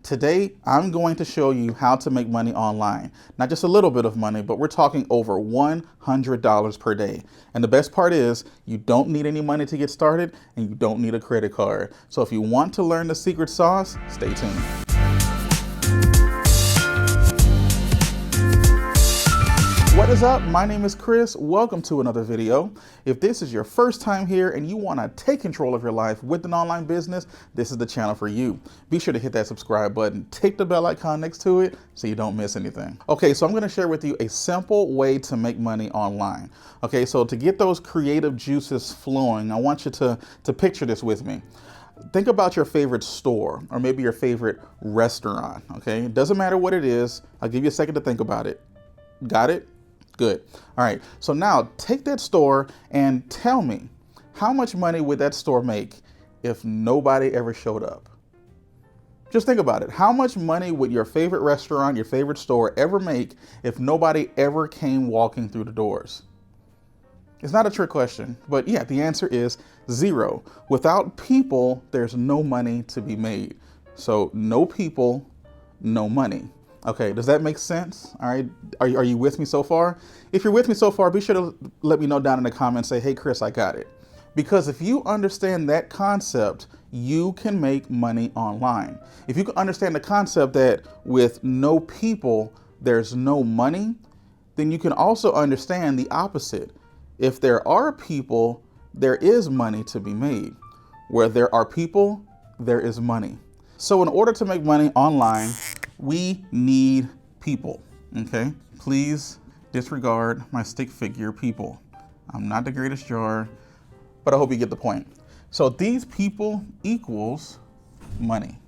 Today, I'm going to show you how to make money online. Not just a little bit of money, but we're talking over $100 per day. And the best part is you don't need any money to get started and you don't need a credit card. So if you want to learn the secret sauce, stay tuned. What is up? My name is Chris. Welcome to another video. If this is your first time here and you want to take control of your life with an online business, this is the channel for you. Be sure to hit that subscribe button, tick the bell icon next to it so you don't miss anything. Okay, so I'm going to share with you a simple way to make money online. Okay, so to get those creative juices flowing, I want you to picture this with me. Think about your favorite store or maybe your favorite restaurant. Okay, it doesn't matter what it is. I'll give you a second to think about it. Got it? Good. All right. So now take that store and tell me, how much money would that store make if nobody ever showed up? Just think about it. How much money would your favorite restaurant, your favorite store ever make if nobody ever came walking through the doors? It's not a trick question, but yeah, the answer is zero. Without people, there's no money to be made. So no people, no money. Okay, does that make sense? All right, are you with me so far? If you're with me so far, be sure to let me know down in the comments, say, hey, Chris, I got it. Because if you understand that concept, you can make money online. If you can understand the concept that with no people, there's no money, then you can also understand the opposite. If there are people, there is money to be made. Where there are people, there is money. So in order to make money online, we need people, okay? Please disregard my stick figure people. I'm not the greatest drawer, but I hope you get the point. So these people equals money,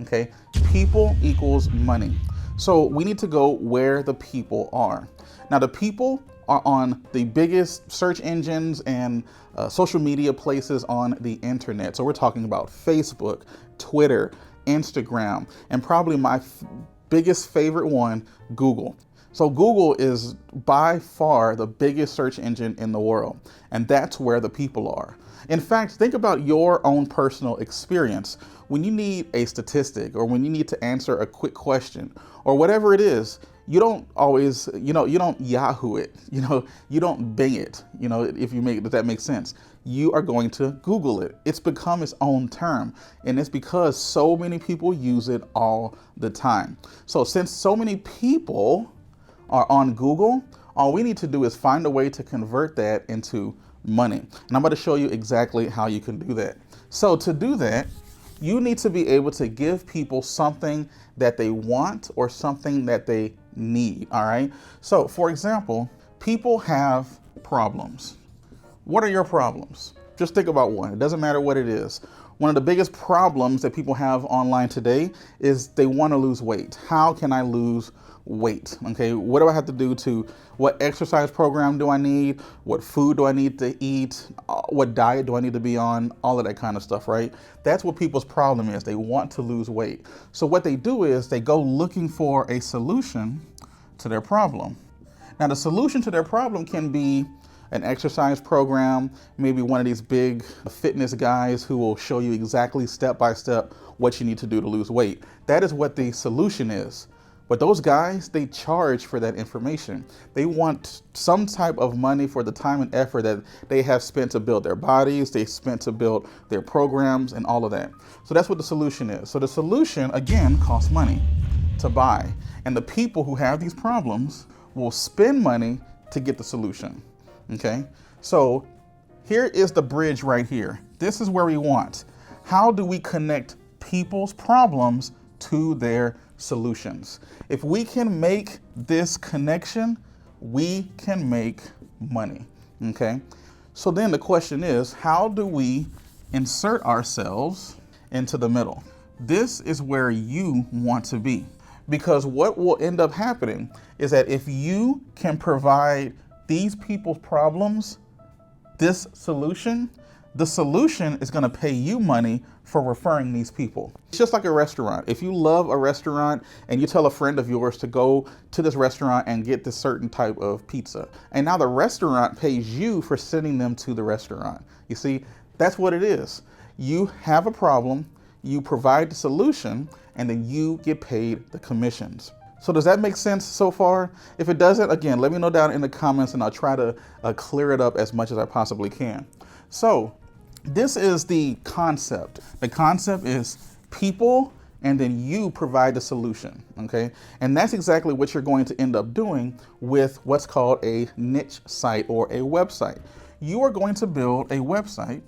okay? People equals money. So we need to go where the people are. Now the people are on the biggest search engines and social media places on the internet. So we're talking about Facebook, Twitter, Instagram, and probably my biggest favorite one, Google. So Google is by far the biggest search engine in the world, and that's where the people are. In fact, think about your own personal experience. When you need a statistic or when you need to answer a quick question or whatever it is, you don't always, you don't Yahoo it, you don't Bing it, if that makes sense. You are going to Google it. It's become its own term, and it's because so many people use it all the time. So since so many people are on Google, all we need to do is find a way to convert that into money. And I'm going to show you exactly how you can do that. So to do that, you need to be able to give people something that they want or something that they need, all right? So for example, people have problems. What are your problems? Just think about one. It doesn't matter what it is. One of the biggest problems that people have online today is they want to lose weight. How can I lose weight? Okay, what do I have to do what exercise program do I need? What food do I need to eat? What diet do I need to be on? All of that kind of stuff, right? That's what people's problem is. They want to lose weight. So what they do is they go looking for a solution to their problem. Now the solution to their problem can be an exercise program, maybe one of these big fitness guys who will show you exactly step by step what you need to do to lose weight. That is what the solution is. But those guys, they charge for that information. They want some type of money for the time and effort that they have spent to build their bodies, they spent to build their programs and all of that. So that's what the solution is. So the solution, again, costs money to buy. And the people who have these problems will spend money to get the solution. Okay, so here is the bridge right here. This is where we want. How do we connect people's problems to their solutions? If we can make this connection, we can make money. Okay, so then the question is, how do we insert ourselves into the middle? This is where you want to be, because what will end up happening is that if you can provide these people's problems, this solution, the solution is going to pay you money for referring these people. It's just like a restaurant. If you love a restaurant and you tell a friend of yours to go to this restaurant and get this certain type of pizza, and now the restaurant pays you for sending them to the restaurant. You see, that's what it is. You have a problem, you provide the solution, and then you get paid the commissions. So does that make sense so far? If it doesn't, again, let me know down in the comments and I'll try to clear it up as much as I possibly can. So this is the concept. The concept is people, and then you provide the solution, okay? And that's exactly what you're going to end up doing with what's called a niche site or a website. You are going to build a website,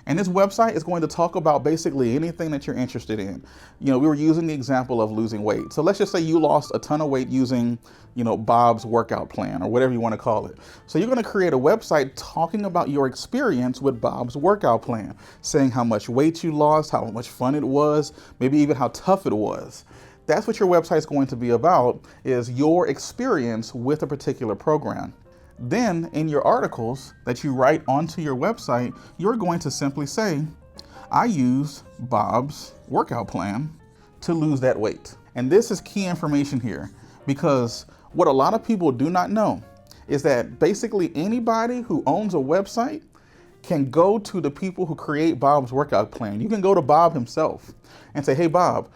and this website is going to talk about basically anything that you're interested in. You know, we were using the example of losing weight. So let's just say you lost a ton of weight using, you know, Bob's workout plan or whatever you want to call it. So you're going to create a website talking about your experience with Bob's workout plan, saying how much weight you lost, how much fun it was, maybe even how tough it was. That's what your website is going to be about, is your experience with a particular program. Then in your articles that you write onto your website, you're going to simply say, I use Bob's workout plan to lose that weight. And this is key information here, because what a lot of people do not know is that basically anybody who owns a website can go to the people who create Bob's workout plan. You can go to Bob himself and say, hey, Bob,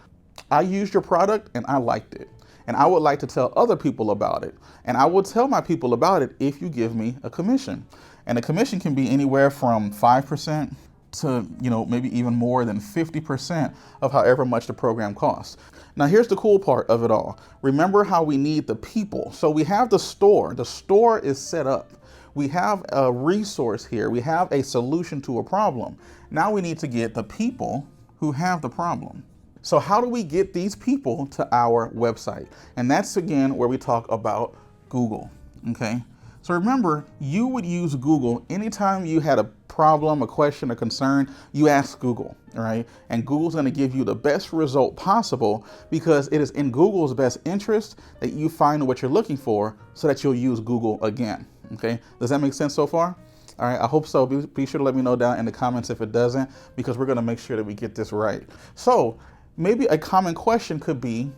I used your product and I liked it, and I would like to tell other people about it. And I will tell my people about it if you give me a commission. And the commission can be anywhere from 5% to, you know, maybe even more than 50% of however much the program costs. Now, here's the cool part of it all. Remember how we need the people. So we have the store. The store is set up. We have a resource here. We have a solution to a problem. Now we need to get the people who have the problem. So how do we get these people to our website? And that's, again, where we talk about Google, okay? So remember, you would use Google anytime you had a problem, a question, a concern, you ask Google, all right? And Google's gonna give you the best result possible, because it is in Google's best interest that you find what you're looking for so that you'll use Google again, okay? Does that make sense so far? All right, I hope so. Be sure to let me know down in the comments if it doesn't, because we're gonna make sure that we get this right. So maybe a common question could be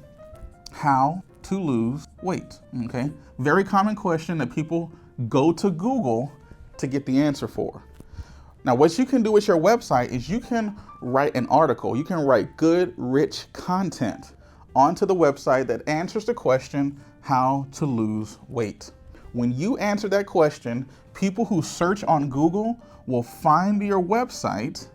how to lose weight, okay? Very common question that people go to Google to get the answer for. Now, what you can do with your website is you can write an article. You can write good, rich content onto the website that answers the question, how to lose weight. When you answer that question, people who search on Google will find your website.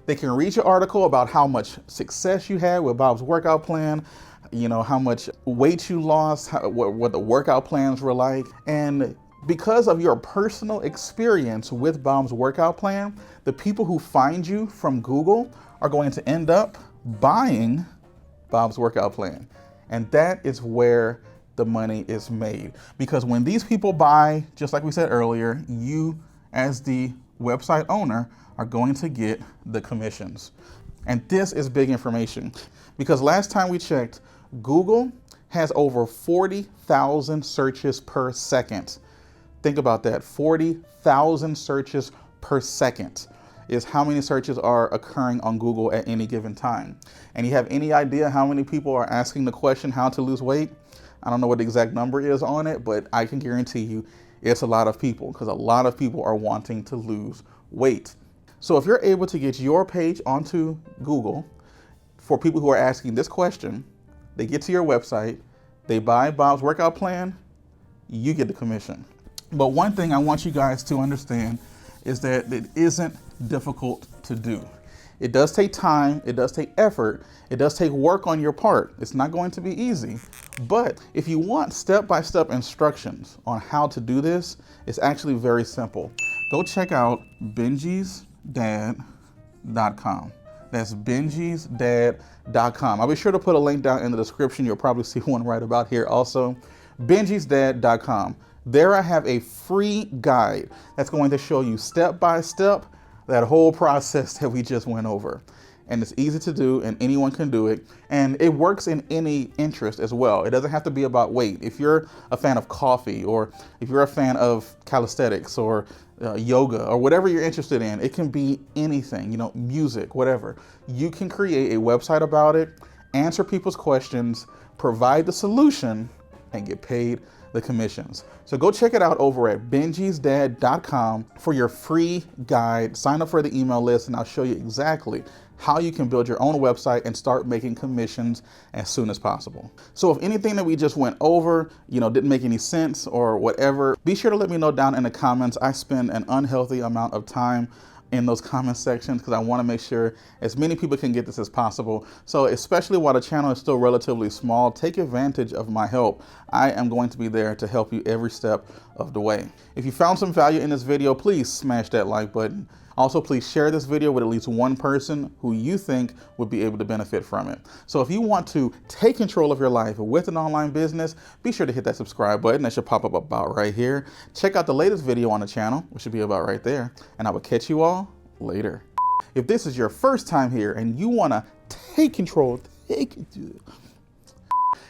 They can read your article about how much success you had with Bob's workout plan, you know, how much weight you lost, what the workout plans were like. And because of your personal experience with Bob's workout plan, the people who find you from Google are going to end up buying Bob's workout plan. And that is where the money is made. Because when these people buy, just like we said earlier, you as the website owner are going to get the commissions. And this is big information, because last time we checked, Google has over 40,000 searches per second. Think about that, 40,000 searches per second is how many searches are occurring on Google at any given time. And you have any idea how many people are asking the question, how to lose weight? I don't know what the exact number is on it, but I can guarantee you it's a lot of people, because a lot of people are wanting to lose weight. So if you're able to get your page onto Google for people who are asking this question, they get to your website, they buy Bob's workout plan, you get the commission. But one thing I want you guys to understand is that it isn't difficult to do. It does take time, it does take effort, it does take work on your part. It's not going to be easy, but if you want step-by-step instructions on how to do this, it's actually very simple. Go check out benjisdad.com. That's benjisdad.com. I'll be sure to put a link down in the description. You'll probably see one right about here also. benjisdad.com. There I have a free guide that's going to show you step by step that whole process that we just went over. And it's easy to do, and anyone can do it. And it works in any interest as well. It doesn't have to be about weight. If you're a fan of coffee, or if you're a fan of calisthenics or yoga, or whatever you're interested in, it can be anything, you know, music, whatever. You can create a website about it, answer people's questions, provide the solution, and get paid the commissions. So go check it out over at benjisdad.com for your free guide. Sign up for the email list, and I'll show you exactly how you can build your own website and start making commissions as soon as possible. So if anything that we just went over, didn't make any sense or whatever, be sure to let me know down in the comments. I spend an unhealthy amount of time in those comment sections because I want to make sure as many people can get this as possible. So especially while the channel is still relatively small, take advantage of my help. I am going to be there to help you every step of the way. If you found some value in this video, please smash that like button. Also, please share this video with at least one person who you think would be able to benefit from it. So if you want to take control of your life with an online business, be sure to hit that subscribe button. That should pop up about right here. Check out the latest video on the channel, which should be about right there. And I will catch you all later. If this is your first time here and you want to take control, it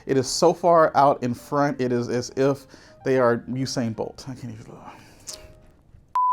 is so far out in front, it is as if they are Usain Bolt. I can't even.